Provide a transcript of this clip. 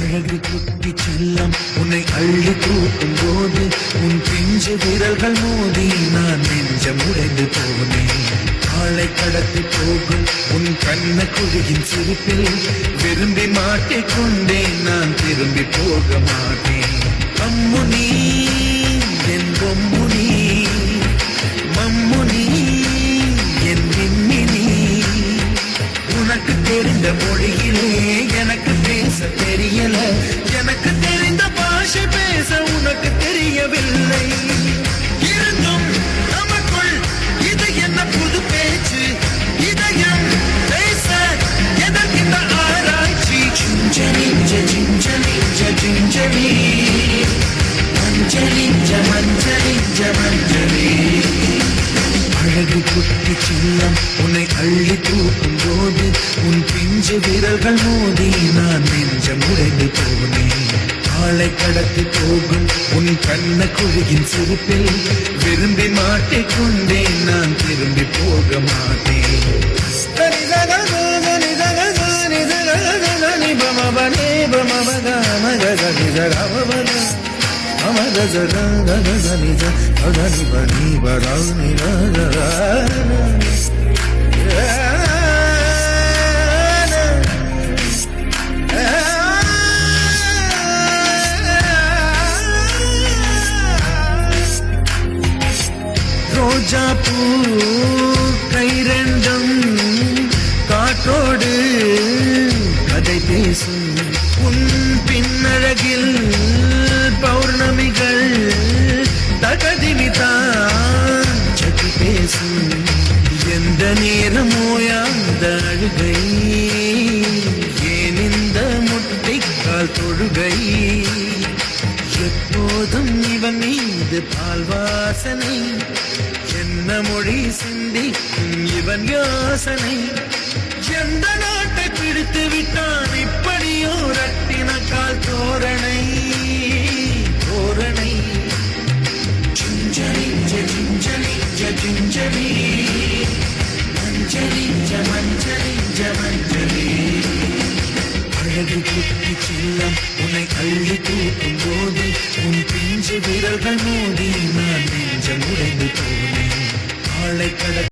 அழகு குட்டி செல்லம் உன்னை அள்ளி தூக்கும் போது உன் பிஞ்சு விரல்கள் மோதி நான் நெஞ்சம் உடைந்து போனேன். ஆளை கடத்தி போகும் உன் கண்ண குழியின் சிரிப்பில் விரும்பி மாட்டிக்கொண்டேன். நான் திரும்பி போக மாட்டேன். அம்முனி என் பொம்முனி, மம்முனி என் விண்மினி. உனக்கு தெரிந்த மொழியிலே எனக்கு பேச தெரியல. எனக்கு தெரிந்த பாஷை பேச உனக்கு தெரியவில்லை. இருந்தும் நமக்குள் இது என்ன புது பேச்சு? இதயம் பேச எதற்கின்ற ஆராய்ச்சி? Gingelly gingelly gingelly மஞ்சளி மஞ்சளி மஞ்சளி. அழகு குட்டி செல்லம் உன்னை அள்ளி தூக்கும் போது உன் பிஞ்சு விரல்கள் மோதி நான் நெஞ்சம் உடைந்து போனேன். ஆளை கடத்தி போகும் உன் கண்ண குழியின் சிரிப்பில் விரும்பி மாட்டிக்கொண்டேன். நான் திரும்பி போக மாட்டேன். ரோஜா பூ கை ரெண்டும் காற்றோடு கதை பேசும். உன் பின்னழகில் பௌர்ணமிகள் தகதினிதான் சதி பேசும். எந்த நேரமோயாந்த அழுகை, ஏன் இந்த முட்டைக்கால் தொழுகை? எப்போதும் இவன் மீது பால் வாசனை, என்ன மொழி சிந்திக்கும் இவன் யோசனை? எந்த நாட்டை பிடித்து விட்டான் இப்படியோ ரட்டின கால் தோரணை தோரணை. Gingelly gingelly gingelly மஞ்சளி மஞ்சளி மஞ்சளி. அழகு குட்டி செல்லம் உன்னை அள்ளி தூக்கும் போது உன் பிஞ்சு விரல்கள் மோதி நான் நெஞ்சம் உடைந்து போனேன். ஆளை கடத்தி